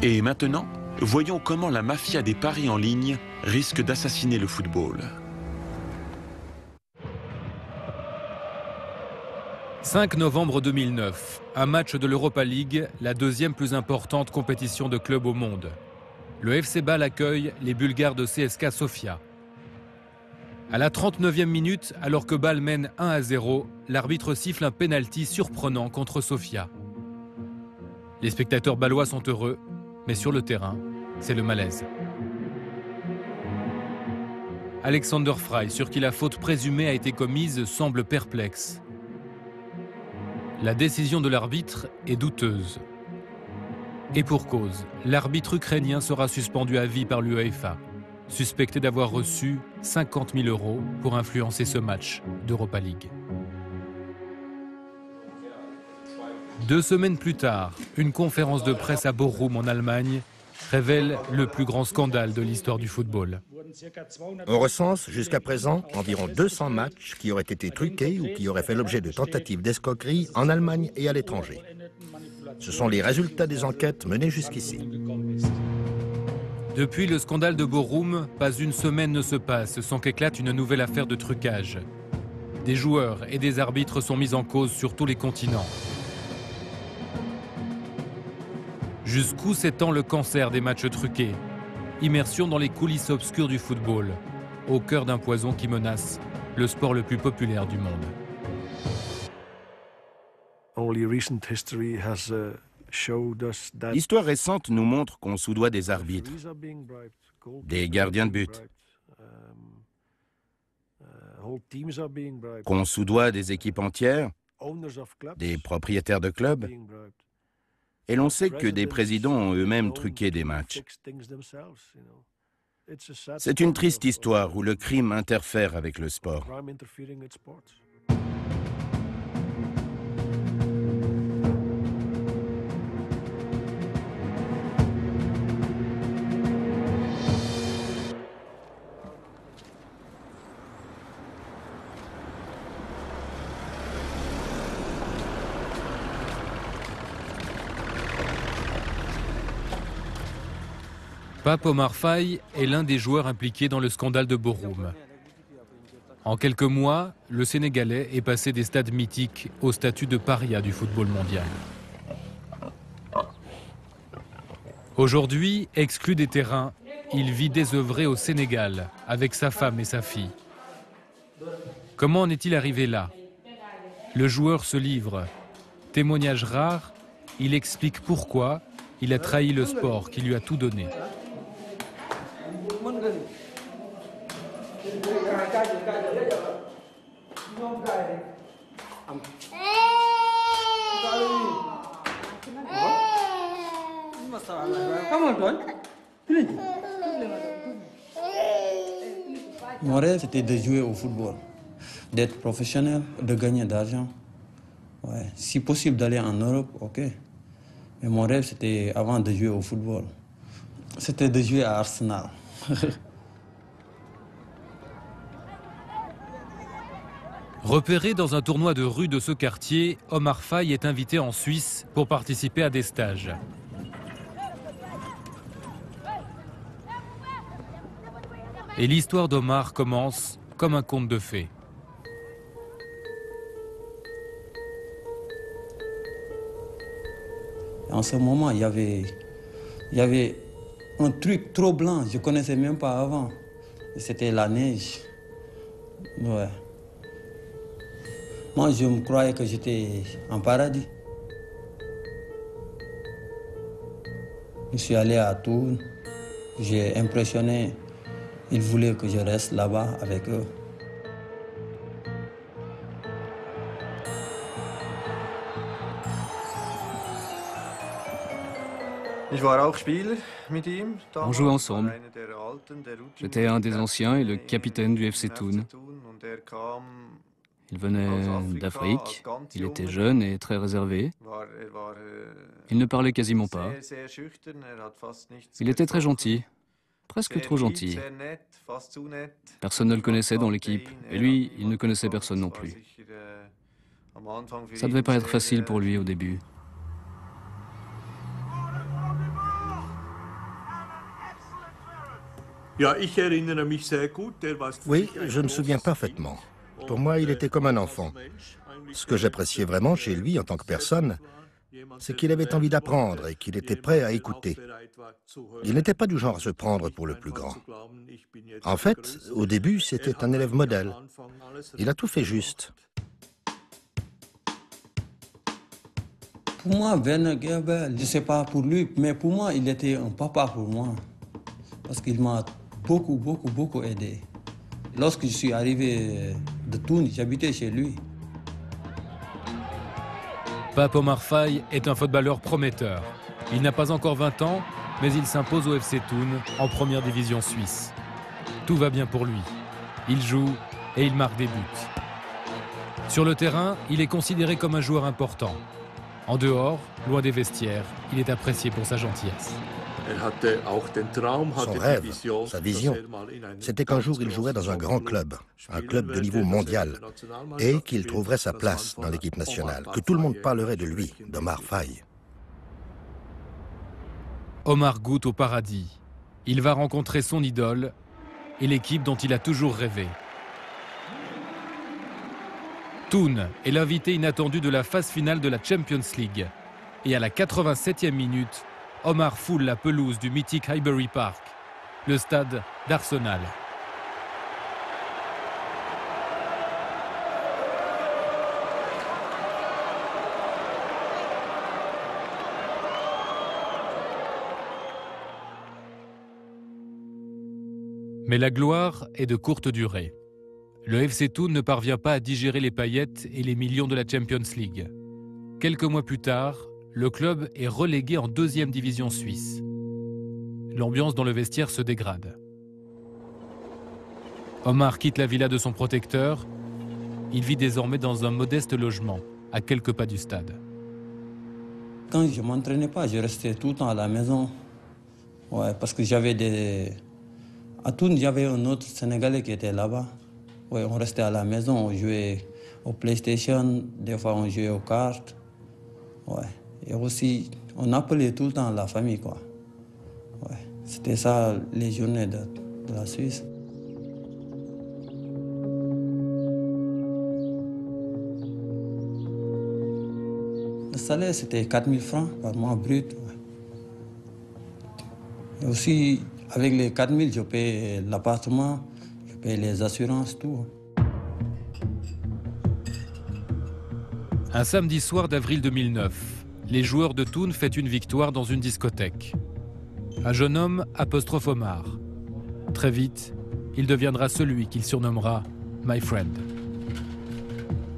Et maintenant, voyons comment la mafia des paris en ligne risque d'assassiner le football. 5 novembre 2009, un match de l'Europa League, la deuxième plus importante compétition de clubs au monde. Le FC Bâle accueille les Bulgares de CSKA Sofia. À la 39e minute, alors que Bâle mène 1-0, l'arbitre siffle un pénalty surprenant contre Sofia. Les spectateurs bâlois sont heureux, mais sur le terrain, c'est le malaise. Alexander Frey, sur qui la faute présumée a été commise, semble perplexe. La décision de l'arbitre est douteuse. Et pour cause, l'arbitre ukrainien sera suspendu à vie par l'UEFA, suspecté d'avoir reçu 50 000 € pour influencer ce match d'Europa League. 2 semaines plus tard, une conférence de presse à Bochum en Allemagne révèle le plus grand scandale de l'histoire du football. On recense jusqu'à présent environ 200 matchs qui auraient été truqués ou qui auraient fait l'objet de tentatives d'escroquerie en Allemagne et à l'étranger. Ce sont les résultats des enquêtes menées jusqu'ici. Depuis le scandale de Bochum, pas une semaine ne se passe sans qu'éclate une nouvelle affaire de trucage. Des joueurs et des arbitres sont mis en cause sur tous les continents. Jusqu'où s'étend le cancer des matchs truqués? Immersion dans les coulisses obscures du football, au cœur d'un poison qui menace le sport le plus populaire du monde. L'histoire récente nous montre qu'on soudoie des arbitres, des gardiens de but, qu'on soudoie des équipes entières, des propriétaires de clubs. Et l'on sait que des présidents ont eux-mêmes truqué des matchs. C'est une triste histoire où le crime interfère avec le sport. Pape Omar Faye est l'un des joueurs impliqués dans le scandale de Bochum. En quelques mois, le Sénégalais est passé des stades mythiques au statut de paria du football mondial. Aujourd'hui, exclu des terrains, il vit désœuvré au Sénégal avec sa femme et sa fille. Comment en est-il arrivé là? Le joueur se livre. Témoignage rare, il explique pourquoi il a trahi le sport qui lui a tout donné. Mon rêve, c'était de jouer au football, d'être professionnel, de gagner d'argent. Ouais. Si possible d'aller en Europe, ok. Mais mon rêve, c'était avant de jouer au football. C'était de jouer à Arsenal. Repéré dans un tournoi de rue de ce quartier, Omar Faye est invité en Suisse pour participer à des stages. Et l'histoire d'Omar commence comme un conte de fées. En ce moment, il y avait un truc trop blanc, je ne connaissais même pas avant. C'était la neige. Ouais. Moi, je me croyais que j'étais en paradis. Je suis allé à Tours, j'ai impressionné. Ils voulaient que je reste là-bas avec eux. On jouait ensemble. J'étais un des anciens et le capitaine du FC Thun. Il venait d'Afrique, il était jeune et très réservé. Il ne parlait quasiment pas. Il était très gentil, presque trop gentil. Personne ne le connaissait dans l'équipe, et lui, il ne connaissait personne non plus. Ça ne devait pas être facile pour lui au début. Oui, je me souviens parfaitement. Pour moi, il était comme un enfant. Ce que j'appréciais vraiment chez lui en tant que personne, c'est qu'il avait envie d'apprendre et qu'il était prêt à écouter. Il n'était pas du genre à se prendre pour le plus grand. En fait, au début, c'était un élève modèle. Il a tout fait juste. Pour moi, Werner Gerber, je ne sais pas pour lui, mais pour moi, il était un papa pour moi. Parce qu'il m'a beaucoup aidé. Lorsque je suis arrivé de Thun, j'habitais chez lui. Pape Omar Faye est un footballeur prometteur. Il n'a pas encore 20 ans, mais il s'impose au FC Thun en première division suisse. Tout va bien pour lui. Il joue et il marque des buts. Sur le terrain, il est considéré comme un joueur important. En dehors, loin des vestiaires, il est apprécié pour sa gentillesse. Son rêve, sa vision, c'était qu'un jour il jouerait dans un grand club, un club de niveau mondial, et qu'il trouverait sa place dans l'équipe nationale, que tout le monde parlerait de lui, d'Omar Faye. Omar goûte au paradis. Il va rencontrer son idole et l'équipe dont il a toujours rêvé. Thun est l'invité inattendu de la phase finale de la Champions League. Et à la 87e minute, Omar foule la pelouse du mythique Highbury Park, le stade d'Arsenal. Mais la gloire est de courte durée. Le FC Thun ne parvient pas à digérer les paillettes et les millions de la Champions League. Quelques mois plus tard, le club est relégué en deuxième division suisse. L'ambiance dans le vestiaire se dégrade. Omar quitte la villa de son protecteur. Il vit désormais dans un modeste logement, à quelques pas du stade. Quand je ne m'entraînais pas, je restais tout le temps à la maison. Ouais, parce que j'avais des... À Thun, j'avais un autre Sénégalais qui était là-bas. Ouais, on restait à la maison, on jouait au PlayStation, des fois on jouait aux cartes. Ouais. Et aussi, on appelait tout le temps la famille, quoi. Ouais. C'était ça, les journées de la Suisse. Le salaire, c'était 4 000 francs par mois brut. Ouais. Et aussi, avec les 4 000, je payais l'appartement, je payais les assurances, tout. Un samedi soir d'avril 2009, les joueurs de Thun fêtent une victoire dans une discothèque. Un jeune homme apostrophe Omar. Très vite, il deviendra celui qu'il surnommera « My Friend ».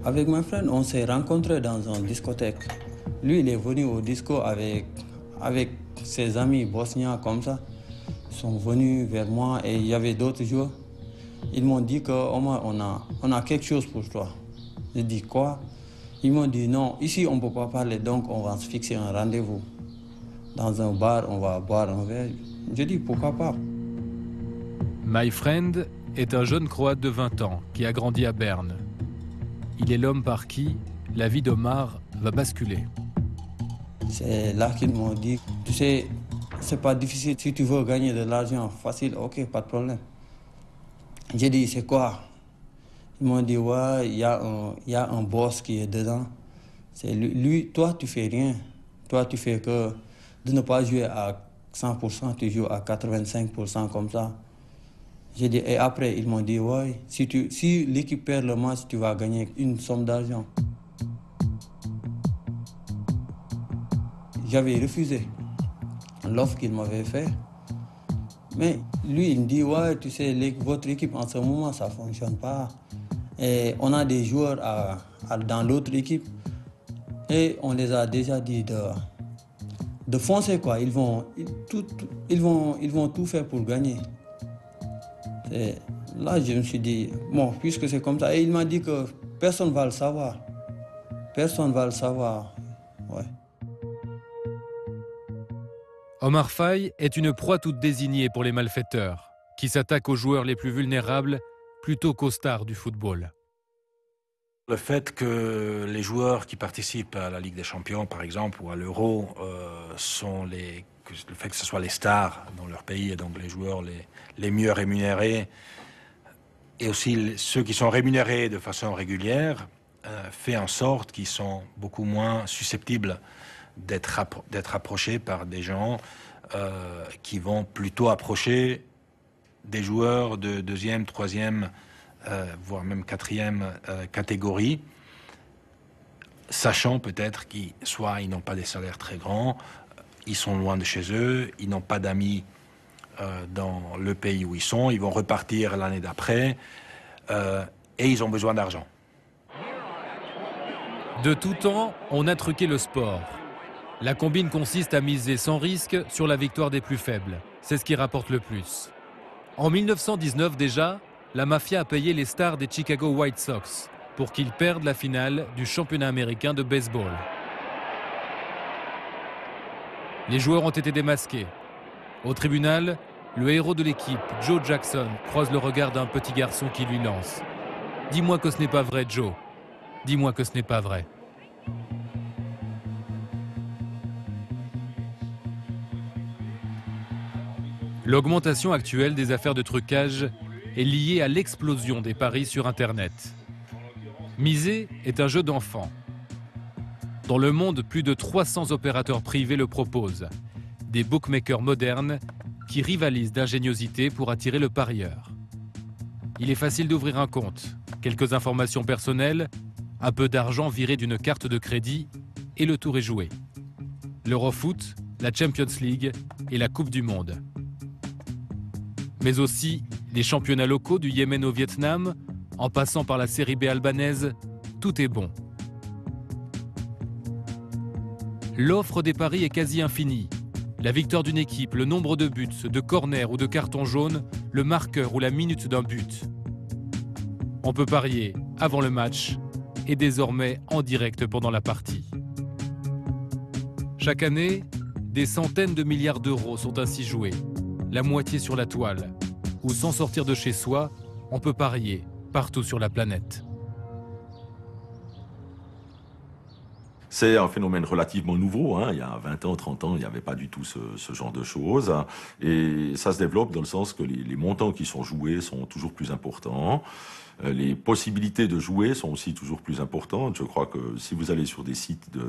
Avec My Friend, on s'est rencontrés dans une discothèque. Lui, il est venu au disco avec ses amis bosniens comme ça. Ils sont venus vers moi et il y avait d'autres joueurs. Ils m'ont dit qu'Omar, on a quelque chose pour toi. J'ai dit quoi? Ils m'ont dit non, ici on ne peut pas parler, donc on va se fixer un rendez-vous. Dans un bar, on va boire un verre. J'ai dit pourquoi pas. My Friend est un jeune Croate de 20 ans qui a grandi à Berne. Il est l'homme par qui la vie d'Omar va basculer. C'est là qu'ils m'ont dit, tu sais, c'est pas difficile, si tu veux gagner de l'argent facile, ok, pas de problème. J'ai dit, c'est quoi? Ils m'ont dit, ouais, il y a un boss qui est dedans. C'est lui, toi, tu fais rien. Toi, tu fais que de ne pas jouer à 100%, tu joues à 85% comme ça. J'ai dit, et après, ils m'ont dit, ouais, si l'équipe perd le match, tu vas gagner une somme d'argent. J'avais refusé l'offre qu'il m'avait fait. Mais lui, il me dit, ouais, tu sais, votre équipe en ce moment, ça ne fonctionne pas. Et on a des joueurs dans l'autre équipe et on les a déjà dit de foncer, quoi. Ils vont tout faire pour gagner. Et là, je me suis dit, bon, puisque c'est comme ça. Et il m'a dit que personne ne va le savoir. Personne ne va le savoir. Ouais. Omar Faye est une proie toute désignée pour les malfaiteurs, qui s'attaquent aux joueurs les plus vulnérables plutôt qu'aux stars du football. Le fait que les joueurs qui participent à la Ligue des Champions, par exemple, ou à l'Euro, sont les le fait que ce soit les stars dans leur pays et donc les joueurs les mieux rémunérés et aussi ceux qui sont rémunérés de façon régulière fait en sorte qu'ils sont beaucoup moins susceptibles d'être approchés par des gens qui vont plutôt approcher des joueurs de deuxième, troisième, voire même quatrième catégorie, sachant peut-être qu'ils n'ont pas des salaires très grands, ils sont loin de chez eux, ils n'ont pas d'amis dans le pays où ils sont, ils vont repartir l'année d'après et ils ont besoin d'argent. De tout temps, on a truqué le sport. La combine consiste à miser sans risque sur la victoire des plus faibles. C'est ce qui rapporte le plus. En 1919 déjà, la mafia a payé les stars des Chicago White Sox pour qu'ils perdent la finale du championnat américain de baseball. Les joueurs ont été démasqués. Au tribunal, le héros de l'équipe, Joe Jackson, croise le regard d'un petit garçon qui lui lance « Dis-moi que ce n'est pas vrai, Joe. Dis-moi que ce n'est pas vrai. » L'augmentation actuelle des affaires de trucage est liée à l'explosion des paris sur Internet. Miser est un jeu d'enfant. Dans le monde, plus de 300 opérateurs privés le proposent. Des bookmakers modernes qui rivalisent d'ingéniosité pour attirer le parieur. Il est facile d'ouvrir un compte, quelques informations personnelles, un peu d'argent viré d'une carte de crédit et le tour est joué. L'Eurofoot, la Champions League et la Coupe du Monde. Mais aussi les championnats locaux du Yémen au Vietnam, en passant par la Série B albanaise, tout est bon. L'offre des paris est quasi infinie. La victoire d'une équipe, le nombre de buts, de corners ou de cartons jaunes, le marqueur ou la minute d'un but. On peut parier avant le match et désormais en direct pendant la partie. Chaque année, des centaines de milliards d'euros sont ainsi joués, la moitié sur la toile, où sans sortir de chez soi, on peut parier partout sur la planète. C'est un phénomène relativement nouveau. Il y a 20 ans, 30 ans, il n'y avait pas du tout ce genre de choses. Et ça se développe dans le sens que les montants qui sont joués sont toujours plus importants. Les possibilités de jouer sont aussi toujours plus importantes. Je crois que si vous allez sur des sites de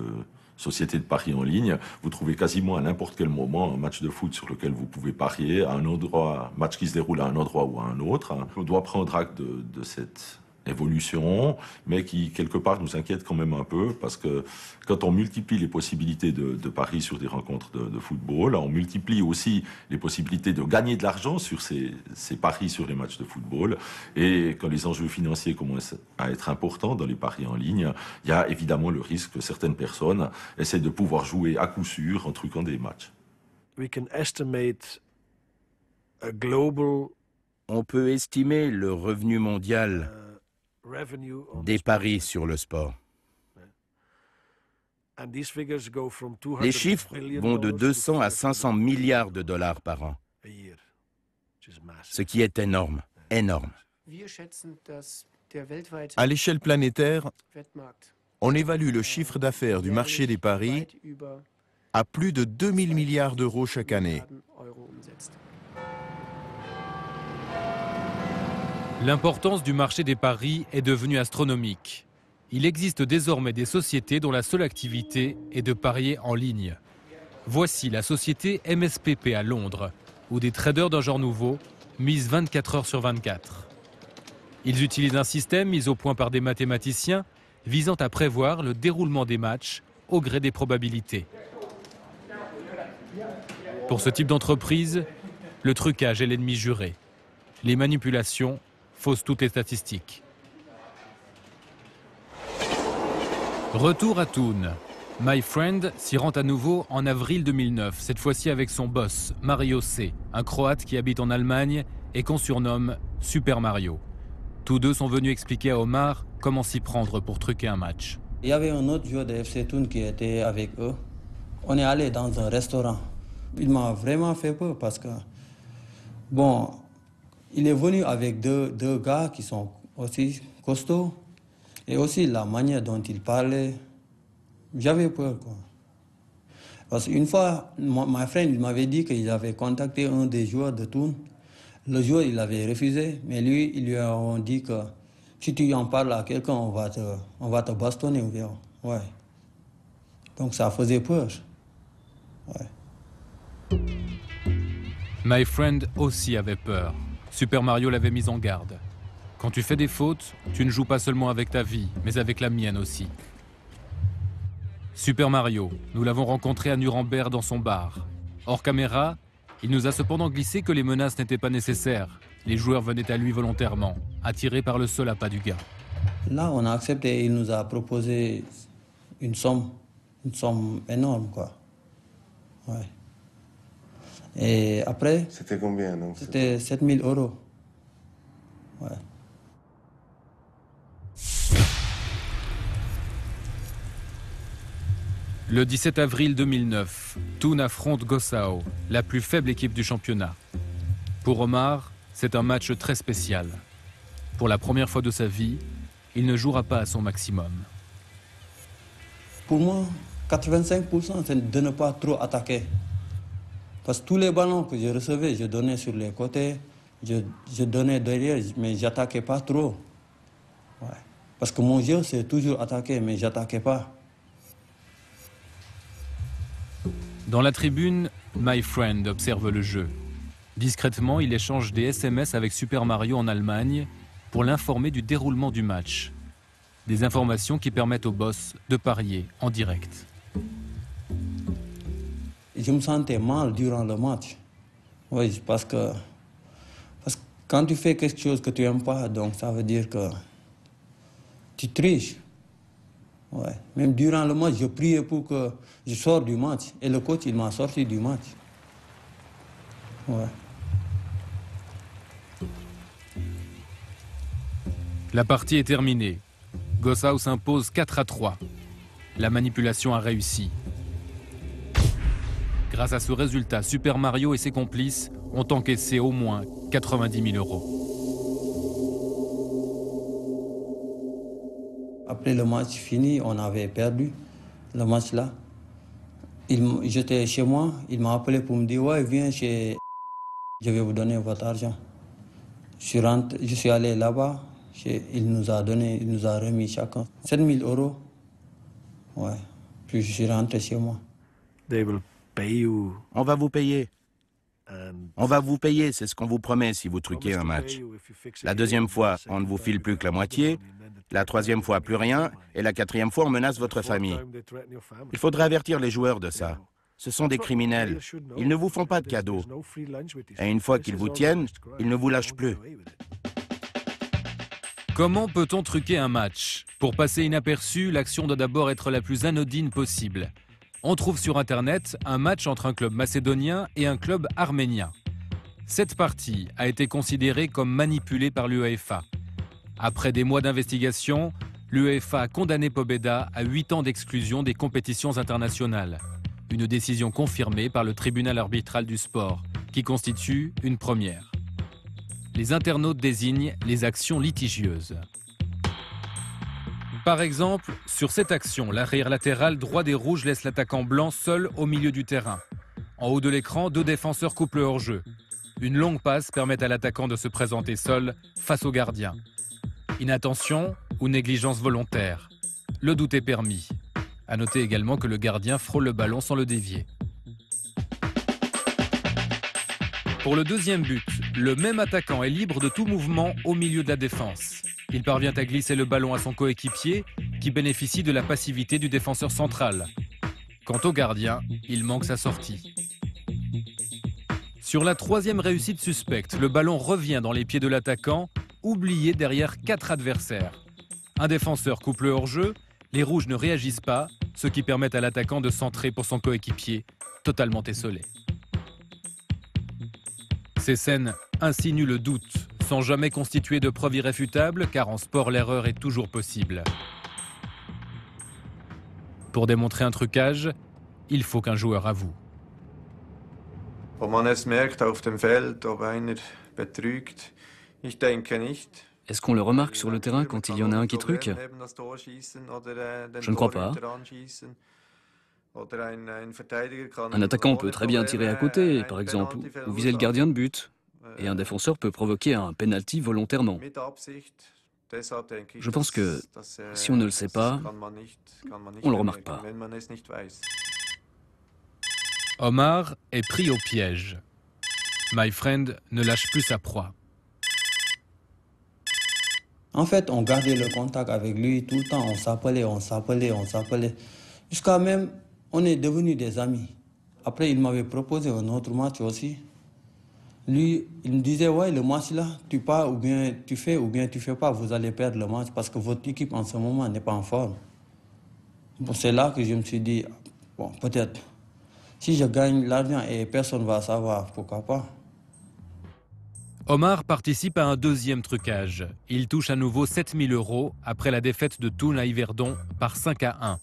sociétés de paris en ligne, vous trouvez quasiment à n'importe quel moment un match de foot sur lequel vous pouvez parier, à un endroit, un match qui se déroule à un endroit ou à un autre. On doit prendre acte de cette évolution, mais qui quelque part nous inquiète quand même un peu, parce que quand on multiplie les possibilités de paris sur des rencontres de football, on multiplie aussi les possibilités de gagner de l'argent sur ces paris sur les matchs de football, et quand les enjeux financiers commencent à être importants dans les paris en ligne, il y a évidemment le risque que certaines personnes essaient de pouvoir jouer à coup sûr en truquant des matchs. On peut estimer le revenu mondial des paris sur le sport. Les chiffres vont de 200 à 500 milliards de dollars par an, ce qui est énorme, énorme. À l'échelle planétaire, on évalue le chiffre d'affaires du marché des paris à plus de 2000 milliards d'euros chaque année. L'importance du marché des paris est devenue astronomique. Il existe désormais des sociétés dont la seule activité est de parier en ligne. Voici la société MSPP à Londres, où des traders d'un genre nouveau misent 24 heures sur 24. Ils utilisent un système mis au point par des mathématiciens visant à prévoir le déroulement des matchs au gré des probabilités. Pour ce type d'entreprise, le trucage est l'ennemi juré. Les manipulations faussent toutes les statistiques. Retour à Thun. My Friend s'y rend à nouveau en avril 2009, cette fois-ci avec son boss, Mario C., un Croate qui habite en Allemagne et qu'on surnomme Super Mario. Tous deux sont venus expliquer à Omar comment s'y prendre pour truquer un match. Il y avait un autre joueur de FC Thun qui était avec eux. On est allé dans un restaurant. Il m'a vraiment fait peur parce que, bon, il est venu avec deux gars qui sont aussi costauds. Et aussi la manière dont il parlait, j'avais peur, quoi. Parce qu'une fois, mon frère m'avait dit qu'il avait contacté un des joueurs de Thun. Le joueur, il avait refusé, mais lui, il lui a dit que si tu en parles à quelqu'un, on va te bastonner. Ouais. Donc ça faisait peur. Ouais. My Friend aussi avait peur. Super Mario l'avait mis en garde. Quand tu fais des fautes, tu ne joues pas seulement avec ta vie, mais avec la mienne aussi. Super Mario, nous l'avons rencontré à Nuremberg dans son bar. Hors caméra, il nous a cependant glissé que les menaces n'étaient pas nécessaires. Les joueurs venaient à lui volontairement, attirés par le seul appât du gars. Là, on a accepté, il nous a proposé une somme énorme, quoi. Ouais. Et après... C'était combien, donc? C'était 7 000 €. Ouais. Le 17 avril 2009, Thun affronte Gossau, la plus faible équipe du championnat. Pour Omar, c'est un match très spécial. Pour la première fois de sa vie, il ne jouera pas à son maximum. Pour moi, 85%, c'est de ne pas trop attaquer. Parce que tous les ballons que je recevais, je donnais sur les côtés, je donnais derrière, mais je n'attaquais pas trop. Ouais. Parce que mon jeu, c'est toujours attaquer, mais je n'attaquais pas. Dans la tribune, My Friend observe le jeu. Discrètement, il échange des SMS avec Super Mario en Allemagne pour l'informer du déroulement du match. Des informations qui permettent au boss de parier en direct. Je me sentais mal durant le match. Oui, parce que quand tu fais quelque chose que tu n'aimes pas, donc ça veut dire que tu triches. Ouais. Même durant le match, je priais pour que je sorte du match. Et le coach, il m'a sorti du match. Ouais. La partie est terminée. Gossau s'impose 4-3. La manipulation a réussi. Grâce à ce résultat, Super Mario et ses complices ont encaissé au moins 90 000 €. Après le match fini, on avait perdu le match là. J'étais chez moi, il m'a appelé pour me dire « Ouais, viens chez... je vais vous donner votre argent ». Je suis allé là-bas, il nous a remis chacun 7 000 €. Ouais. Puis je suis rentré chez moi. On va vous payer. On va vous payer, c'est ce qu'on vous promet si vous truquez un match. La deuxième fois, on ne vous file plus que la moitié. La troisième fois, plus rien. Et la quatrième fois, on menace votre famille. Il faudrait avertir les joueurs de ça. Ce sont des criminels. Ils ne vous font pas de cadeaux. Et une fois qu'ils vous tiennent, ils ne vous lâchent plus. Comment peut-on truquer un match? Pour passer inaperçu, l'action doit d'abord être la plus anodine possible. On trouve sur Internet un match entre un club macédonien et un club arménien. Cette partie a été considérée comme manipulée par l'UEFA. Après des mois d'investigation, l'UEFA a condamné Pobeda à 8 ans d'exclusion des compétitions internationales. Une décision confirmée par le tribunal arbitral du sport, qui constitue une première. Les internautes désignent les actions litigieuses. Par exemple, sur cette action, l'arrière latéral droit des Rouges laisse l'attaquant blanc seul au milieu du terrain. En haut de l'écran, 2 défenseurs coupent le hors-jeu. Une longue passe permet à l'attaquant de se présenter seul face au gardien. Inattention ou négligence volontaire. Le doute est permis. À noter également que le gardien frôle le ballon sans le dévier. Pour le deuxième but, le même attaquant est libre de tout mouvement au milieu de la défense. Il parvient à glisser le ballon à son coéquipier qui bénéficie de la passivité du défenseur central. Quant au gardien, il manque sa sortie. Sur la troisième réussite suspecte, le ballon revient dans les pieds de l'attaquant, oublié derrière 4 adversaires. Un défenseur coupe le hors-jeu, les Rouges ne réagissent pas, ce qui permet à l'attaquant de centrer pour son coéquipier, totalement essolé. Ces scènes insinuent le doute, sans jamais constituer de preuve irréfutable, car en sport l'erreur est toujours possible. Pour démontrer un trucage, il faut qu'un joueur avoue. Est-ce qu'on le remarque sur le terrain quand il y en a un qui truque? Je ne crois pas. Un attaquant peut très bien tirer à côté, par exemple, ou viser le gardien de but. Et un défenseur peut provoquer un penalty volontairement. Je pense que si on ne le sait pas, on ne le remarque pas. Omar est pris au piège. My Friend ne lâche plus sa proie. En fait, on gardait le contact avec lui tout le temps. On s'appelait. Jusqu'à même, on est devenus des amis. Après, il m'avait proposé un autre match aussi. Lui, il me disait, ouais, le match-là, tu pars ou bien tu fais pas, vous allez perdre le match parce que votre équipe en ce moment n'est pas en forme. Bon, c'est là que je me suis dit, bon, peut-être, si je gagne l'argent et personne ne va savoir, pourquoi pas. Omar participe à un deuxième trucage. Il touche à nouveau 7 000 € après la défaite de Thun à Yverdon par 5-1.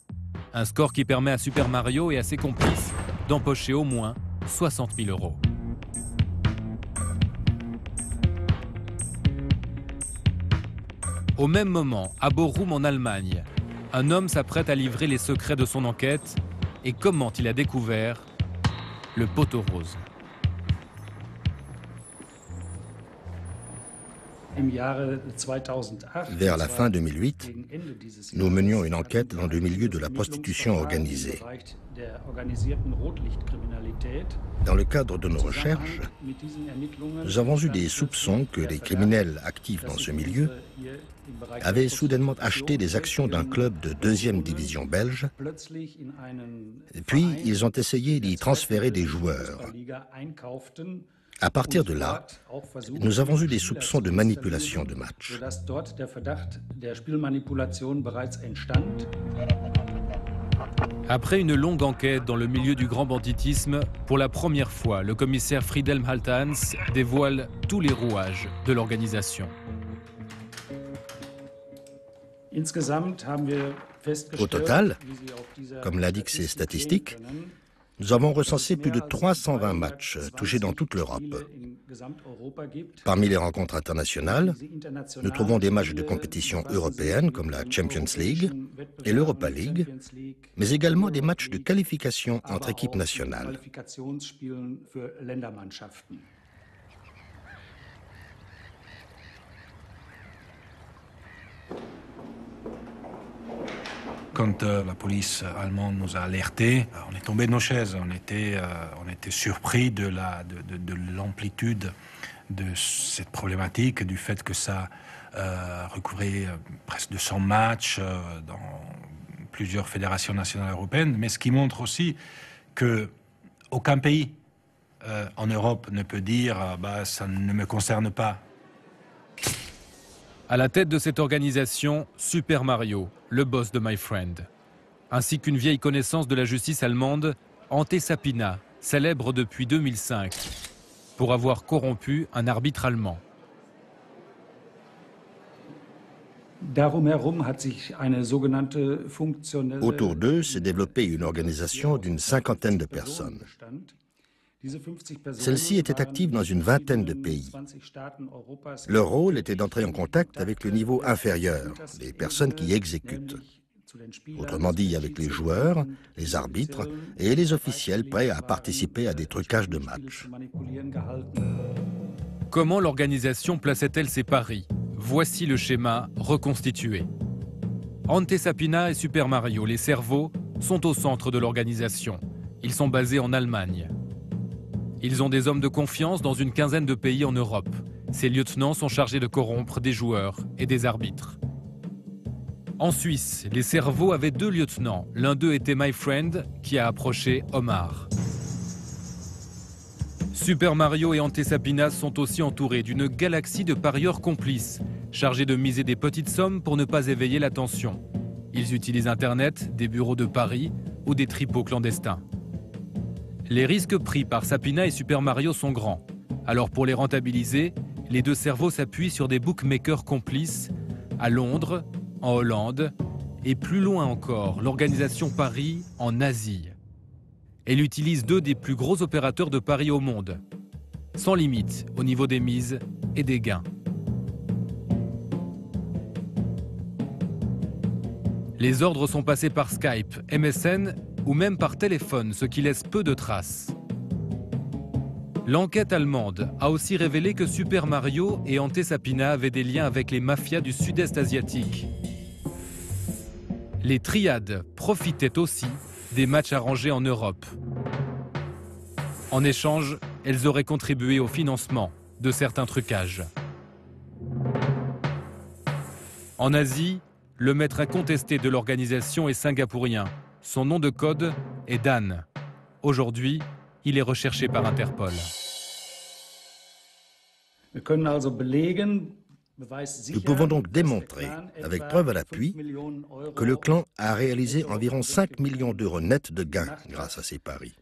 Un score qui permet à Super Mario et à ses complices d'empocher au moins 60 000 €. Au même moment, à Bochum en Allemagne, un homme s'apprête à livrer les secrets de son enquête et comment il a découvert le poteau rose. Vers la fin 2008, nous menions une enquête dans le milieu de la prostitution organisée. Dans le cadre de nos recherches, nous avons eu des soupçons que les criminels actifs dans ce milieu avaient soudainement acheté des actions d'un club de 2e division belge, puis ils ont essayé d'y transférer des joueurs. À partir de là, nous avons eu des soupçons de manipulation de match. Après une longue enquête dans le milieu du grand banditisme, pour la première fois, le commissaire Friedhelm Haltans dévoile tous les rouages de l'organisation. Au total, comme l'indiquent ces statistiques, nous avons recensé plus de 320 matchs touchés dans toute l'Europe. Parmi les rencontres internationales, nous trouvons des matchs de compétition européenne comme la Champions League et l'Europa League, mais également des matchs de qualification entre équipes nationales. Quand la police allemande nous a alertés, on est tombé de nos chaises. On était surpris de l'amplitude de cette problématique, du fait que ça recouvrait presque 200 matchs dans plusieurs fédérations nationales européennes, mais ce qui montre aussi qu'aucun pays en Europe ne peut dire « ça ne me concerne pas ». À la tête de cette organisation, Super Mario, le boss de My Friend, ainsi qu'une vieille connaissance de la justice allemande, Ante Sapina, célèbre depuis 2005, pour avoir corrompu un arbitre allemand. Autour d'eux s'est développée une organisation d'une 50aine de personnes. Celle-ci était active dans une 20aine de pays. Leur rôle était d'entrer en contact avec le niveau inférieur, les personnes qui exécutent. Autrement dit, avec les joueurs, les arbitres et les officiels prêts à participer à des trucages de matchs. Comment l'organisation plaçait-elle ses paris? Voici le schéma reconstitué. Ante Sapina et Super Mario, les cerveaux, sont au centre de l'organisation. Ils sont basés en Allemagne. Ils ont des hommes de confiance dans une quinzaine de pays en Europe. Ces lieutenants sont chargés de corrompre des joueurs et des arbitres. En Suisse, les cerveaux avaient 2 lieutenants. L'un d'eux était My Friend, qui a approché Omar. Super Mario et Ante Sapina sont aussi entourés d'une galaxie de parieurs complices, chargés de miser des petites sommes pour ne pas éveiller l'attention. Ils utilisent Internet, des bureaux de paris ou des tripots clandestins. Les risques pris par Sapina et Super Mario sont grands. Alors pour les rentabiliser, les 2 cerveaux s'appuient sur des bookmakers complices à Londres, en Hollande et plus loin encore, l'organisation Paris en Asie. Elle utilise 2 des plus gros opérateurs de paris au monde, sans limite au niveau des mises et des gains. Les ordres sont passés par Skype, MSN ou même par téléphone, ce qui laisse peu de traces. L'enquête allemande a aussi révélé que Super Mario et Ante Sapina avaient des liens avec les mafias du sud-est asiatique. Les triades profitaient aussi des matchs arrangés en Europe. En échange, elles auraient contribué au financement de certains trucages. En Asie, le maître incontesté de l'organisation est singapourien. Son nom de code est Dan. Aujourd'hui, il est recherché par Interpol. Nous pouvons donc démontrer, avec preuve à l'appui, que le clan a réalisé environ 5 millions d'euros nets de gains grâce à ces paris.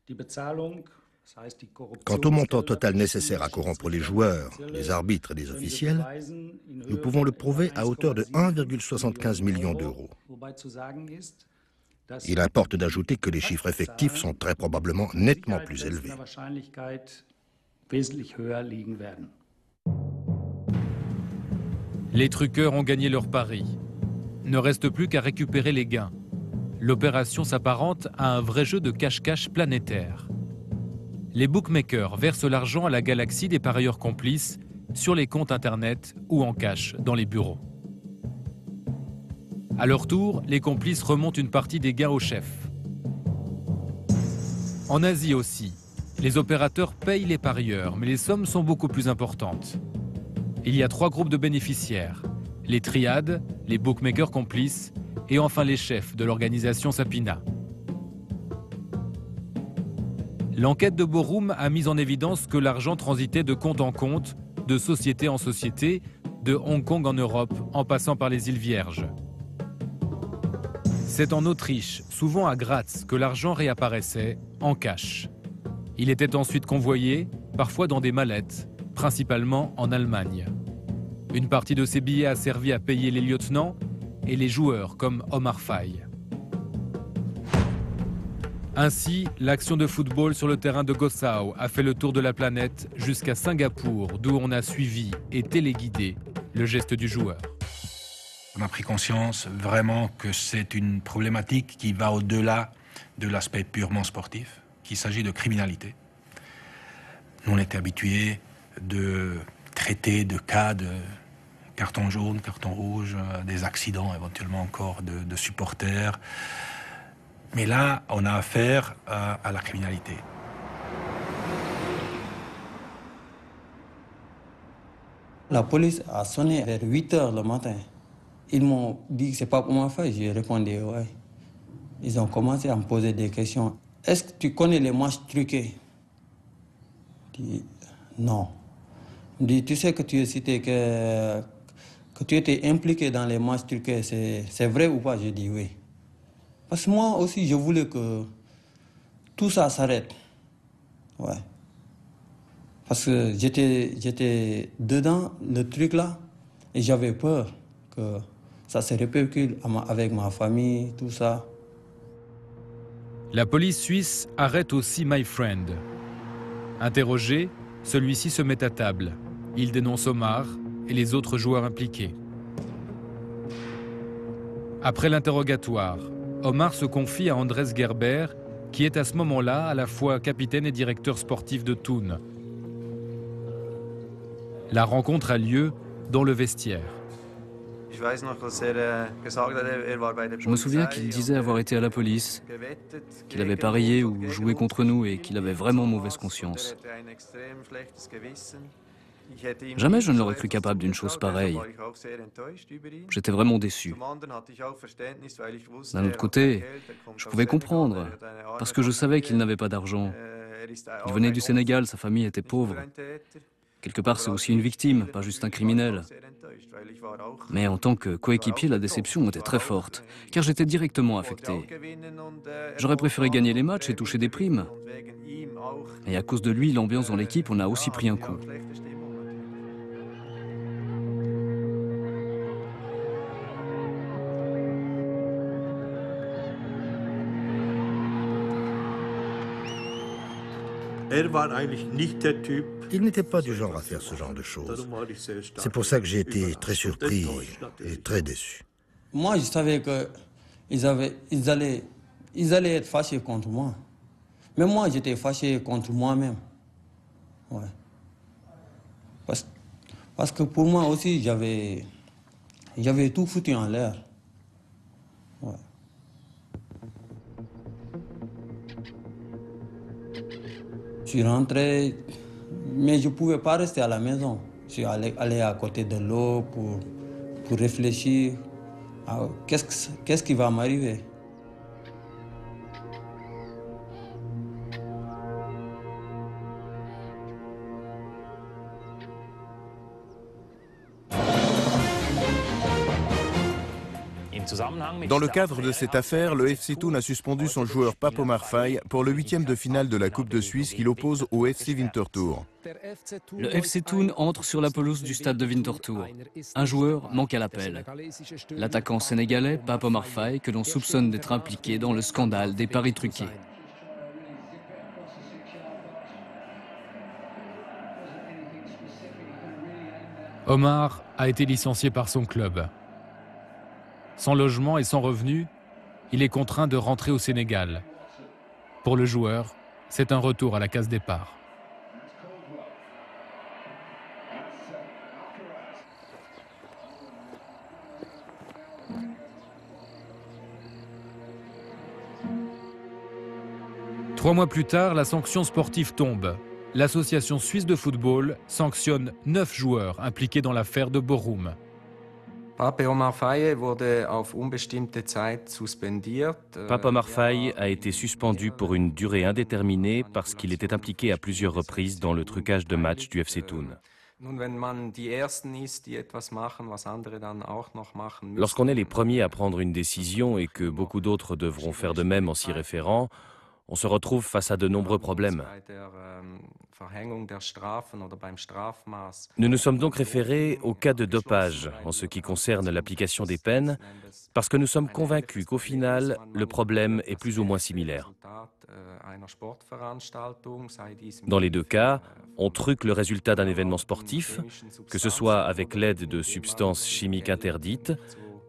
Quant au montant total nécessaire à corrompre les joueurs, les arbitres et les officiels, nous pouvons le prouver à hauteur de 1,75 million d'euros. Il importe d'ajouter que les chiffres effectifs sont très probablement nettement plus élevés. Les truqueurs ont gagné leur pari. Ne reste plus qu'à récupérer les gains. L'opération s'apparente à un vrai jeu de cache-cache planétaire. Les bookmakers versent l'argent à la galaxie des parieurs complices sur les comptes internet ou en cash dans les bureaux. À leur tour, les complices remontent une partie des gains au chef. En Asie aussi, les opérateurs payent les parieurs, mais les sommes sont beaucoup plus importantes. Il y a 3 groupes de bénéficiaires, les triades, les bookmakers complices et enfin les chefs de l'organisation Sapina. L'enquête de Borum a mis en évidence que l'argent transitait de compte en compte, de société en société, de Hong Kong en Europe, en passant par les îles Vierges. C'est en Autriche, souvent à Graz, que l'argent réapparaissait en cash. Il était ensuite convoyé, parfois dans des mallettes, principalement en Allemagne. Une partie de ces billets a servi à payer les lieutenants et les joueurs comme Omar Faye. Ainsi, l'action de football sur le terrain de Gossau a fait le tour de la planète jusqu'à Singapour, d'où on a suivi et téléguidé le geste du joueur. On a pris conscience vraiment que c'est une problématique qui va au-delà de l'aspect purement sportif, qu'il s'agit de criminalité. Nous, on était habitués de traiter de cas de carton jaune, carton rouge, des accidents éventuellement encore de supporters. Mais là, on a affaire à la criminalité. La police a sonné vers 8 h le matin. Ils m'ont dit que c'est pas pour ma fille. J'ai répondu ouais. Ils ont commencé à me poser des questions. Est-ce que tu connais les matchs truqués? Je dis non. Je dis tu sais que tu as cité que tu étais impliqué dans les matchs truqués. C'est vrai ou pas? Je dis oui. Parce que moi aussi, je voulais que tout ça s'arrête. Ouais. Parce que j'étais dedans, le truc là, et j'avais peur que ça se répercute avec ma famille, tout ça. La police suisse arrête aussi My Friend. Interrogé, celui-ci se met à table. Il dénonce Omar et les autres joueurs impliqués. Après l'interrogatoire, Omar se confie à Andrés Gerber, qui est à ce moment-là à la fois capitaine et directeur sportif de Thun. La rencontre a lieu dans le vestiaire. Je me souviens qu'il disait avoir été à la police, qu'il avait parié ou joué contre nous et qu'il avait vraiment mauvaise conscience. Jamais je ne l'aurais cru capable d'une chose pareille. J'étais vraiment déçu. D'un autre côté, je pouvais comprendre, parce que je savais qu'il n'avait pas d'argent. Il venait du Sénégal, sa famille était pauvre. Quelque part, c'est aussi une victime, pas juste un criminel. Mais en tant que coéquipier, la déception était très forte, car j'étais directement affecté. J'aurais préféré gagner les matchs et toucher des primes. Et à cause de lui, l'ambiance dans l'équipe, on a aussi pris un coup. Il n'était pas du genre à faire ce genre de choses. C'est pour ça que j'ai été très surpris et très déçu. Moi, je savais qu'ils ils allaient être fâchés contre moi. Mais moi, j'étais fâché contre moi-même. Ouais. Parce que pour moi aussi, j'avais tout foutu en l'air. Ouais. Je suis rentré, mais je ne pouvais pas rester à la maison. Je suis allé à côté de l'eau pour réfléchir à qu'est-ce qui va m'arriver. Dans le cadre de cette affaire, le FC Thun a suspendu son joueur Pape Omar Faye pour le 8e de finale de la Coupe de Suisse qu'il oppose au FC Winterthur. Le FC Thun entre sur la pelouse du stade de Winterthur. Un joueur manque à l'appel. L'attaquant sénégalais Pape Omar Faye, que l'on soupçonne d'être impliqué dans le scandale des paris truqués. Omar a été licencié par son club. Sans logement et sans revenu, il est contraint de rentrer au Sénégal. Pour le joueur, c'est un retour à la case départ. Trois mois plus tard, la sanction sportive tombe. L'association suisse de football sanctionne 9 joueurs impliqués dans l'affaire de Borum. Pape Omar Faye a été suspendu pour une durée indéterminée parce qu'il était impliqué à plusieurs reprises dans le trucage de matchs du FC Thun. Lorsqu'on est les premiers à prendre une décision et que beaucoup d'autres devront faire de même en s'y référant, on se retrouve face à de nombreux problèmes. Nous nous sommes donc référés au cas de dopage en ce qui concerne l'application des peines, parce que nous sommes convaincus qu'au final, le problème est plus ou moins similaire. Dans les deux cas, on truque le résultat d'un événement sportif, que ce soit avec l'aide de substances chimiques interdites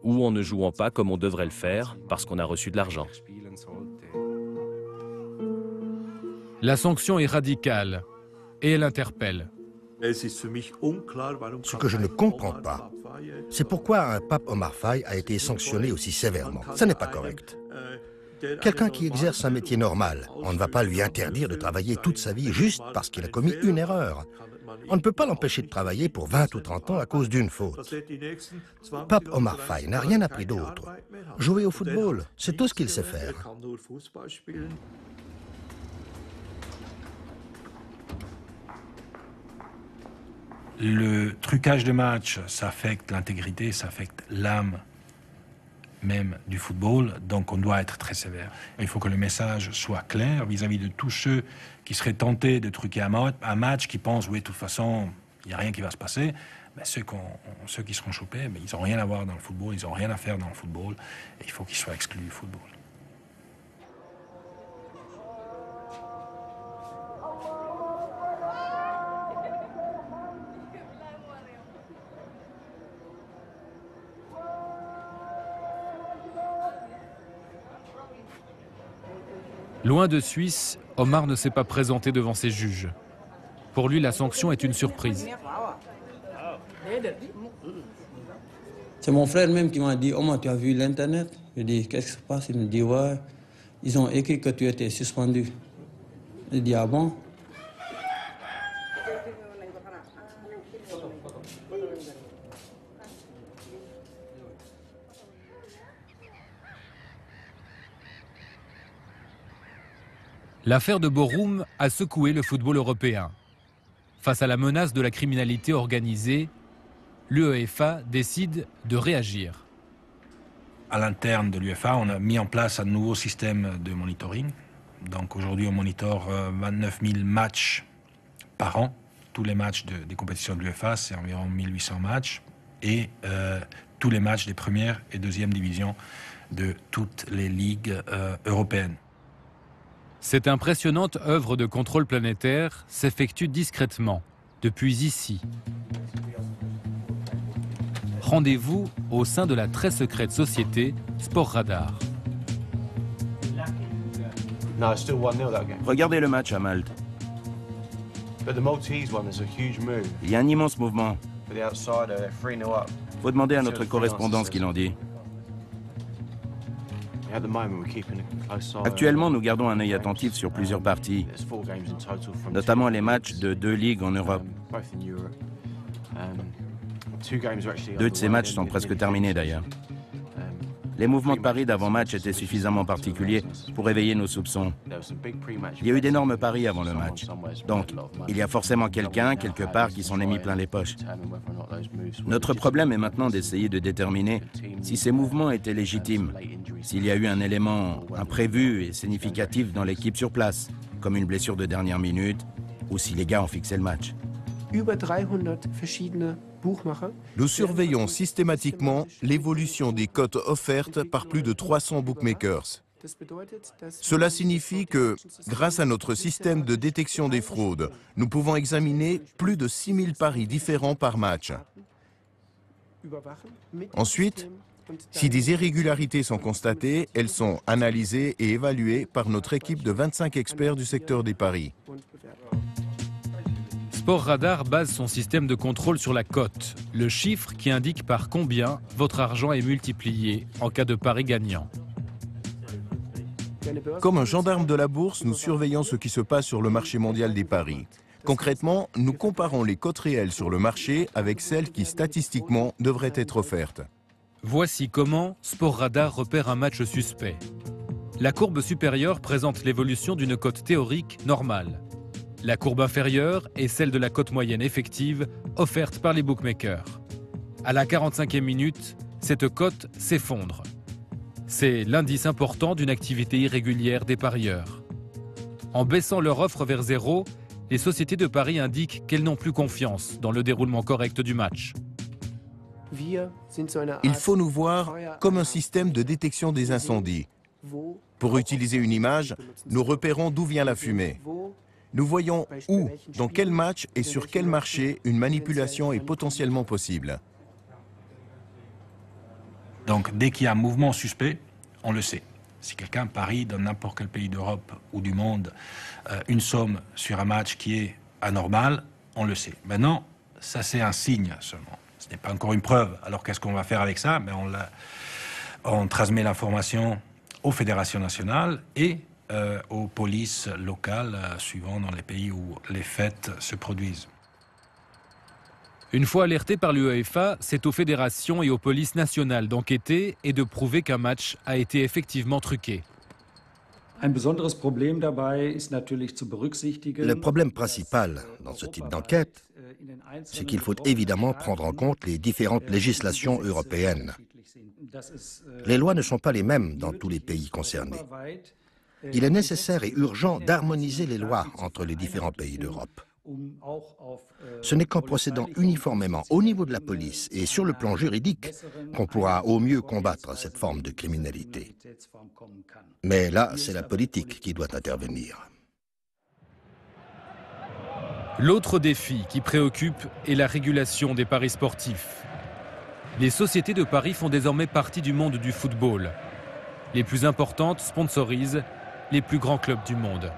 ou en ne jouant pas comme on devrait le faire parce qu'on a reçu de l'argent. La sanction est radicale et elle interpelle. Ce que je ne comprends pas, c'est pourquoi un Pape Omar Faye a été sanctionné aussi sévèrement. Ça n'est pas correct. Quelqu'un qui exerce un métier normal, on ne va pas lui interdire de travailler toute sa vie juste parce qu'il a commis une erreur. On ne peut pas l'empêcher de travailler pour 20 ou 30 ans à cause d'une faute. Pape Omar Faye n'a rien appris d'autre. Jouer au football, c'est tout ce qu'il sait faire. Le trucage de match, ça affecte l'intégrité, ça affecte l'âme même du football, donc on doit être très sévère. Il faut que le message soit clair vis-à-vis de tous ceux qui seraient tentés de truquer un match, qui pensent, oui, de toute façon, il n'y a rien qui va se passer. Mais ceux qui seront chopés, mais ils n'ont rien à voir dans le football, ils n'ont rien à faire dans le football, et il faut qu'ils soient exclus du football. Loin de Suisse, Omar ne s'est pas présenté devant ses juges. Pour lui, la sanction est une surprise. C'est mon frère même qui m'a dit « Omar, tu as vu l'Internet ?» Je dis « Qu'est-ce qui se passe ?» Il me dit « Ouais, ils ont écrit que tu étais suspendu. » Je dis « Ah bon ?» L'affaire de Borum a secoué le football européen. Face à la menace de la criminalité organisée, l'UEFA décide de réagir. À l'interne de l'UEFA, on a mis en place un nouveau système de monitoring. Donc aujourd'hui, on monitore 29 000 matchs par an. Tous les matchs des compétitions de l'UEFA, c'est environ 1800 matchs. Et tous les matchs des premières et deuxièmes divisions de toutes les ligues européennes. Cette impressionnante œuvre de contrôle planétaire s'effectue discrètement, depuis ici. Rendez-vous au sein de la très secrète société Sport Radar. Regardez le match à Malte. Il y a un immense mouvement. Faut demander à notre correspondant ce qu'il en dit. Actuellement, nous gardons un œil attentif sur plusieurs parties, notamment les matchs de 2 ligues en Europe. 2 de ces matchs sont presque terminés d'ailleurs. Les mouvements de paris d'avant-match étaient suffisamment particuliers pour éveiller nos soupçons. Il y a eu d'énormes paris avant le match. Donc, il y a forcément quelqu'un, quelque part, qui s'en est mis plein les poches. Notre problème est maintenant d'essayer de déterminer si ces mouvements étaient légitimes, s'il y a eu un élément imprévu et significatif dans l'équipe sur place, comme une blessure de dernière minute, ou si les gars ont fixé le match. Nous surveillons systématiquement l'évolution des cotes offertes par plus de 300 bookmakers. Cela signifie que, grâce à notre système de détection des fraudes, nous pouvons examiner plus de 6000 paris différents par match. Ensuite, si des irrégularités sont constatées, elles sont analysées et évaluées par notre équipe de 25 experts du secteur des paris. Sportradar base son système de contrôle sur la cote, le chiffre qui indique par combien votre argent est multiplié en cas de pari gagnant. Comme un gendarme de la bourse, nous surveillons ce qui se passe sur le marché mondial des paris. Concrètement, nous comparons les cotes réelles sur le marché avec celles qui, statistiquement, devraient être offertes. Voici comment Sportradar repère un match suspect. La courbe supérieure présente l'évolution d'une cote théorique normale. La courbe inférieure est celle de la cote moyenne effective offerte par les bookmakers. À la 45e minute, cette cote s'effondre. C'est l'indice important d'une activité irrégulière des parieurs. En baissant leur offre vers zéro, les sociétés de paris indiquent qu'elles n'ont plus confiance dans le déroulement correct du match. Il faut nous voir comme un système de détection des incendies. Pour utiliser une image, nous repérons d'où vient la fumée. Nous voyons où, dans quel match et sur quel marché une manipulation est potentiellement possible. Donc, dès qu'il y a un mouvement suspect, on le sait. Si quelqu'un parie dans n'importe quel pays d'Europe ou du monde une somme sur un match qui est anormal, on le sait. Maintenant, ça c'est un signe seulement. Ce n'est pas encore une preuve. Alors qu'est-ce qu'on va faire avec ça? On transmet l'information aux fédérations nationales et aux polices locales, suivant dans les pays où les faits se produisent. Une fois alerté par l'UEFA, c'est aux fédérations et aux polices nationales d'enquêter et de prouver qu'un match a été effectivement truqué. Le problème principal dans ce type d'enquête, c'est qu'il faut évidemment prendre en compte les différentes législations européennes. Les lois ne sont pas les mêmes dans tous les pays concernés. Il est nécessaire et urgent d'harmoniser les lois entre les différents pays d'Europe. Ce n'est qu'en procédant uniformément au niveau de la police et sur le plan juridique qu'on pourra au mieux combattre cette forme de criminalité. Mais là, c'est la politique qui doit intervenir. L'autre défi qui préoccupe est la régulation des paris sportifs. Les sociétés de paris font désormais partie du monde du football. Les plus importantes sponsorisent les plus grands clubs du monde.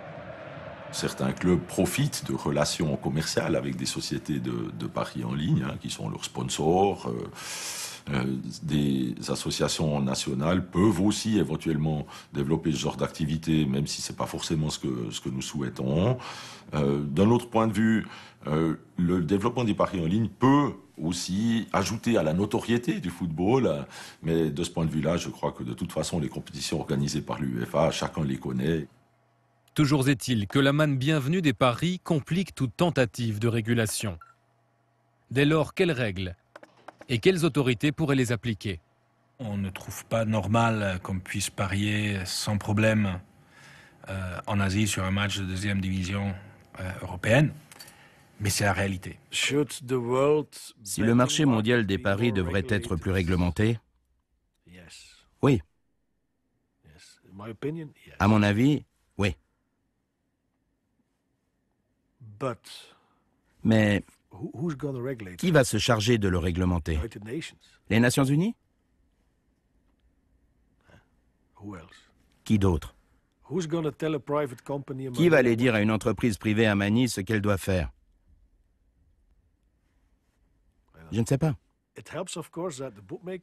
Certains clubs profitent de relations commerciales avec des sociétés de paris en ligne, qui sont leurs sponsors. Des associations nationales peuvent aussi éventuellement développer ce genre d'activité, même si ce n'est pas forcément ce que nous souhaitons. D'un autre point de vue, le développement des paris en ligne peut aussi ajouter à la notoriété du football, mais de ce point de vue-là, je crois que de toute façon, les compétitions organisées par l'UEFA, chacun les connaît. Toujours est-il que la manne bienvenue des paris complique toute tentative de régulation. Dès lors, quelles règles et quelles autorités pourraient les appliquer? On ne trouve pas normal qu'on puisse parier sans problème en Asie sur un match de deuxième division européenne, mais c'est la réalité. Si le marché mondial des paris devrait être plus réglementé, oui. À mon avis, oui. Mais qui va se charger de le réglementer? Les Nations Unies? Qui d'autre? Qui va aller dire à une entreprise privée à Manille ce qu'elle doit faire? Je ne sais pas.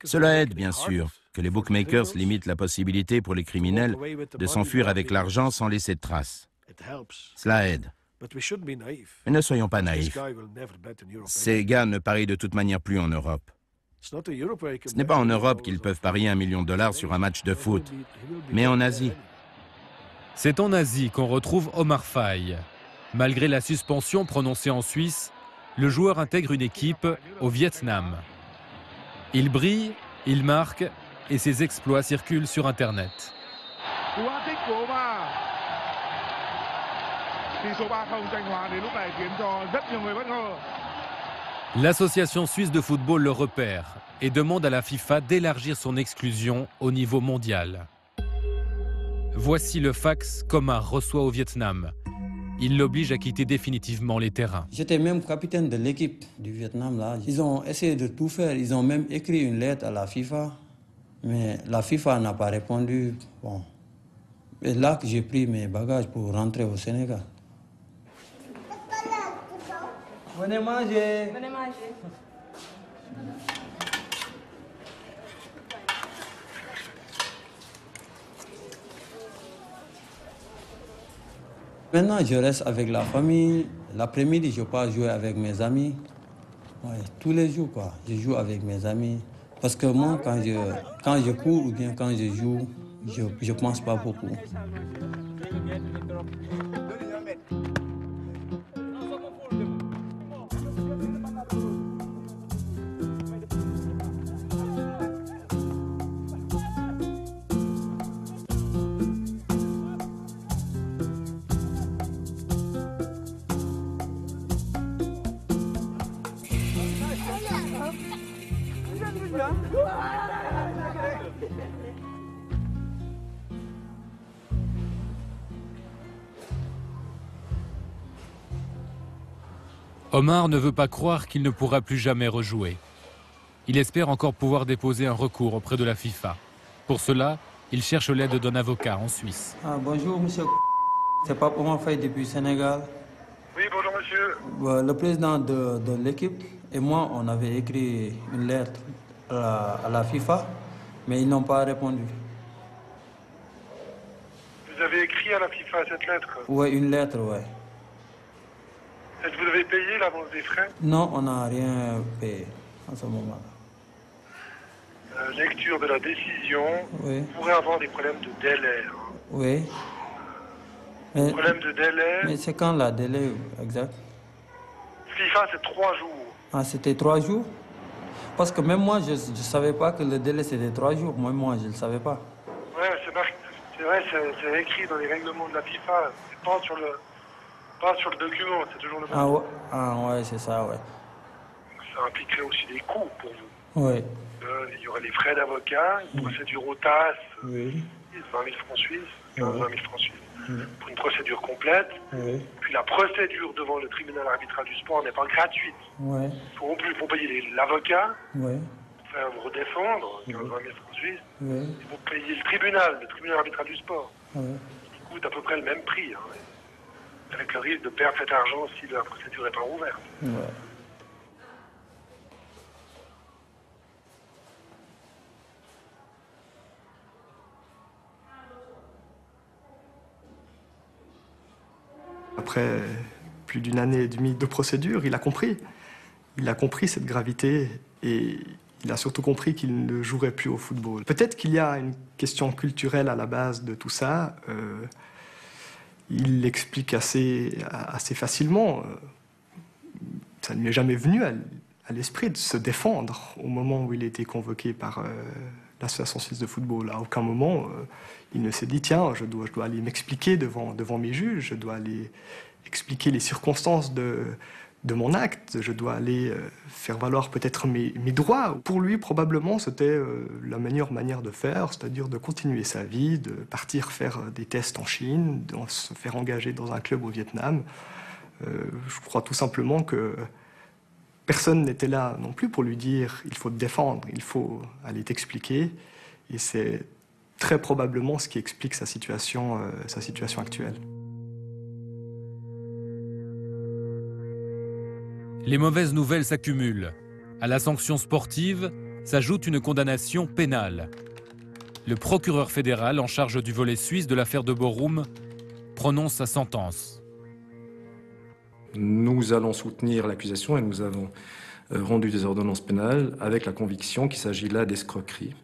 Cela aide, bien sûr, que les bookmakers limitent la possibilité pour les criminels de s'enfuir avec l'argent sans laisser de traces. Cela aide. Mais ne soyons pas naïfs. Ces gars ne parient de toute manière plus en Europe. Ce n'est pas en Europe qu'ils peuvent parier $1 million sur un match de foot, mais en Asie. C'est en Asie qu'on retrouve Omar Faye. Malgré la suspension prononcée en Suisse, le joueur intègre une équipe au Vietnam. Il brille, il marque et ses exploits circulent sur Internet. L'association suisse de football le repère et demande à la FIFA d'élargir son exclusion au niveau mondial. Voici le fax qu'Omar reçoit au Vietnam. Il l'oblige à quitter définitivement les terrains. J'étais même capitaine de l'équipe du Vietnam là. Ils ont essayé de tout faire. Ils ont même écrit une lettre à la FIFA. Mais la FIFA n'a pas répondu. Bon. Et là que j'ai pris mes bagages pour rentrer au Sénégal. Venez manger. Venez manger. Maintenant, je reste avec la famille. L'après-midi, je pars jouer avec mes amis. Ouais, tous les jours, quoi. Je joue avec mes amis. Parce que moi, quand je cours ou bien quand je joue, je ne pense pas beaucoup. Omar ne veut pas croire qu'il ne pourra plus jamais rejouer. Il espère encore pouvoir déposer un recours auprès de la FIFA. Pour cela, il cherche l'aide d'un avocat en Suisse. Bonjour, monsieur. C'est Pape Omar Faye depuis Sénégal. Oui, bonjour, monsieur. Le président de l'équipe et moi, on avait écrit une lettre à la FIFA, mais ils n'ont pas répondu. Vous avez écrit à la FIFA cette lettre? Oui, une lettre, oui. Est-ce que vous avez payé l'avance des frais? Non, on n'a rien payé à ce moment-là. Lecture de la décision, oui. Vous pourrez avoir des problèmes de délai. Hein. Oui. Problème de délai. Mais c'est quand la délai exact? FIFA, c'est 3 jours. Ah, c'était 3 jours? Parce que même moi, je ne savais pas que le délai c'était 3 jours. Moi, je ne le savais pas. Oui, c'est vrai, c'est écrit dans les règlements de la FIFA. C'est pas sur le document, c'est toujours le même. Ouais, c'est ça, ouais. Ça impliquerait aussi des coûts pour vous. Oui. Il y aurait les frais d'avocat, une procédure au TAS, oui. 20 000 francs suisses, 15 000 francs suisses. Pour une procédure complète. Oui. Puis la procédure devant le tribunal arbitral du sport n'est pas gratuite. Oui. Il faut payer l'avocat, oui. Pour faire vous redéfendre, 15 000 francs suisses. Oui. Et vous payez le tribunal arbitral du sport, oui. qui coûte à peu près le même prix, hein, avec le risque de perdre cet argent si la procédure n'est pas ouverte. Oui. Après plus d'une année et demie de procédure, il a compris. Il a compris cette gravité et il a surtout compris qu'il ne jouerait plus au football. Peut-être qu'il y a une question culturelle à la base de tout ça. Il l'explique assez facilement. Ça ne lui est jamais venu à l'esprit de se défendre au moment où il a été convoqué par l'association suisse de football. À aucun moment, il ne s'est dit « Tiens, je dois aller m'expliquer devant mes juges, je dois aller expliquer les circonstances de mon acte, je dois aller faire valoir peut-être mes droits. » Pour lui, probablement, c'était la meilleure manière de faire, c'est-à-dire de continuer sa vie, de partir faire des tests en Chine, de se faire engager dans un club au Vietnam. Je crois tout simplement que personne n'était là non plus pour lui dire « il faut te défendre, il faut aller t'expliquer ». Et c'est très probablement ce qui explique sa situation actuelle. Les mauvaises nouvelles s'accumulent. À la sanction sportive s'ajoute une condamnation pénale. Le procureur fédéral en charge du volet suisse de l'affaire de Borum prononce sa sentence. Nous allons soutenir l'accusation et nous avons rendu des ordonnances pénales avec la conviction qu'il s'agit là d'escroquerie,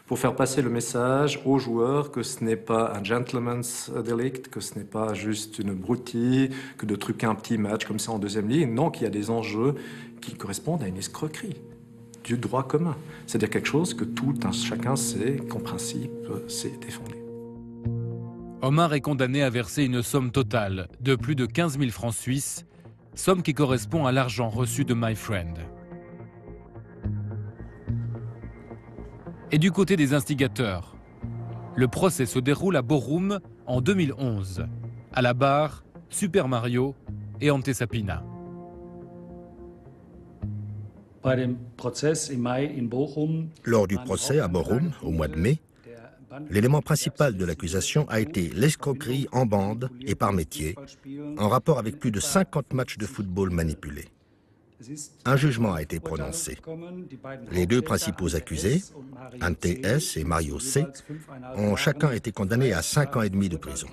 pour faire passer le message aux joueurs que ce n'est pas un gentleman's delict, que ce n'est pas juste une broutille, que de truquer un petit match comme ça en deuxième ligne, non, qu'il y a des enjeux qui correspondent à une escroquerie du droit commun. C'est-à-dire quelque chose que tout un chacun sait qu'en principe c'est défendu. Omar est condamné à verser une somme totale de plus de 15 000 francs suisses, somme qui correspond à l'argent reçu de My Friend. Et du côté des instigateurs, le procès se déroule à Borum en 2011, à la barre, Super Mario et Ante Sapina. Lors du procès à Borum, au mois de mai, l'élément principal de l'accusation a été l'escroquerie en bande et par métier, en rapport avec plus de 50 matchs de football manipulés. Un jugement a été prononcé. Les deux principaux accusés, Ante S. et Mario C., ont chacun été condamnés à 5 ans et demi de prison.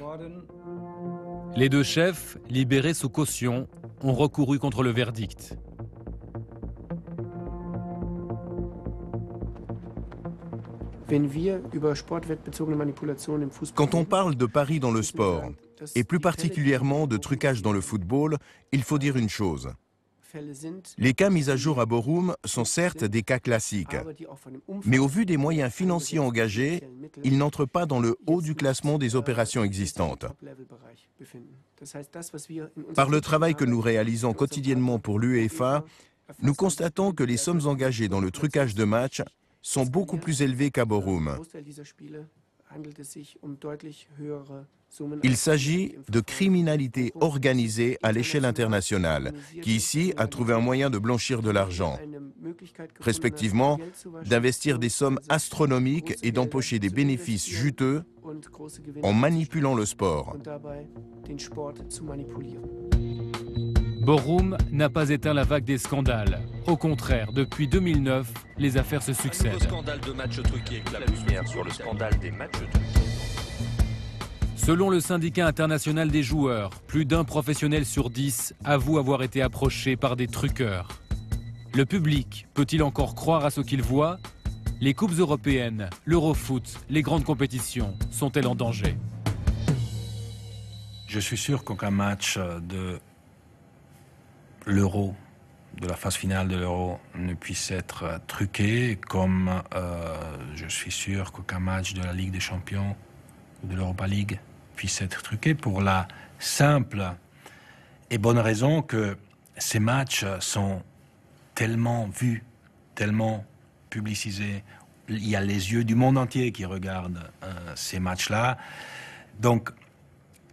Les deux chefs, libérés sous caution, ont recouru contre le verdict. Quand on parle de paris dans le sport, et plus particulièrement de trucage dans le football, il faut dire une chose. Les cas mis à jour à Borum sont certes des cas classiques, mais au vu des moyens financiers engagés, ils n'entrent pas dans le haut du classement des opérations existantes. Par le travail que nous réalisons quotidiennement pour l'UEFA, nous constatons que les sommes engagées dans le trucage de matchs sont beaucoup plus élevées qu'à Borum. Il s'agit de criminalité organisée à l'échelle internationale, qui ici a trouvé un moyen de blanchir de l'argent, respectivement d'investir des sommes astronomiques et d'empocher des bénéfices juteux en manipulant le sport. Borum n'a pas éteint la vague des scandales. Au contraire, depuis 2009, les affaires se succèdent. Le scandale de matchs truqués, la lumière sur le scandale des matchs truqués. Selon le syndicat international des joueurs, plus d'un professionnel sur 10 avoue avoir été approché par des truqueurs. Le public peut-il encore croire à ce qu'il voit? Les coupes européennes, l'Eurofoot, les grandes compétitions sont-elles en danger? Je suis sûr qu'aucun match de l'Euro, de la phase finale de l'Euro, ne puisse être truqué, comme je suis sûr qu'aucun match de la Ligue des Champions ou de l'Europa League puisse être truqué, pour la simple et bonne raison que ces matchs sont tellement vus, tellement publicisés. Il y a les yeux du monde entier qui regardent ces matchs-là. Donc,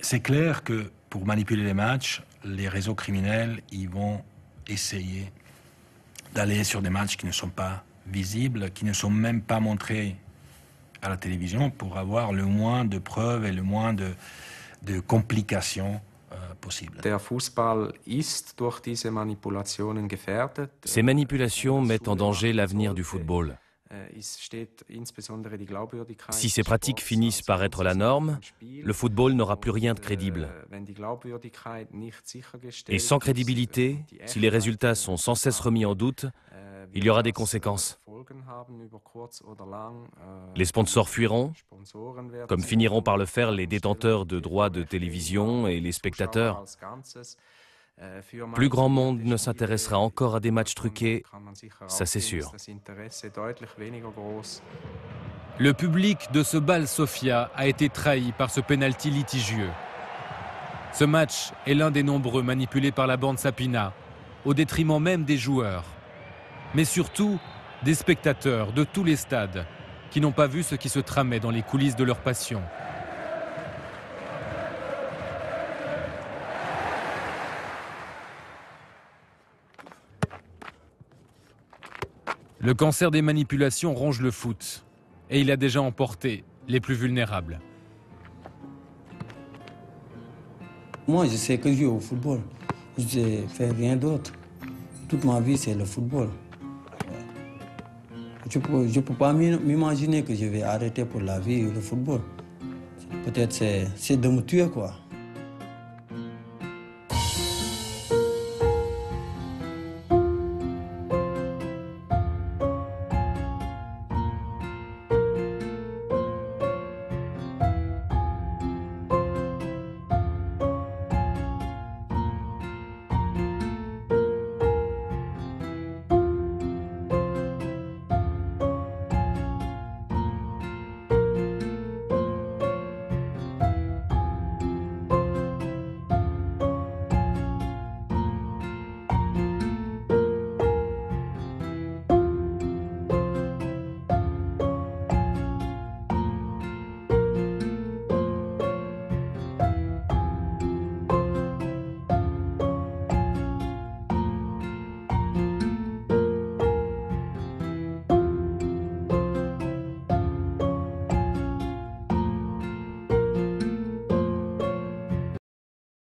c'est clair que pour manipuler les matchs, les réseaux criminels, ils vont essayer d'aller sur des matchs qui ne sont pas visibles, qui ne sont même pas montrés à la télévision, pour avoir le moins de preuves et le moins de complications possibles. Ces manipulations mettent en danger l'avenir du football. Si ces pratiques finissent par être la norme, le football n'aura plus rien de crédible. Et sans crédibilité, si les résultats sont sans cesse remis en doute, il y aura des conséquences. Les sponsors fuiront, comme finiront par le faire les détenteurs de droits de télévision et les spectateurs. Plus grand monde ne s'intéressera encore à des matchs truqués, ça c'est sûr. Le public de ce bal Sofia a été trahi par ce pénalty litigieux. Ce match est l'un des nombreux manipulés par la bande Sapina, au détriment même des joueurs, mais surtout des spectateurs de tous les stades qui n'ont pas vu ce qui se tramait dans les coulisses de leur passion. Le cancer des manipulations ronge le foot et il a déjà emporté les plus vulnérables. Moi, je sais que jouer au football. Je ne fais rien d'autre. Toute ma vie, c'est le football. Je ne peux pas m'imaginer que je vais arrêter pour la vie le football. Peut-être c'est de me tuer, quoi.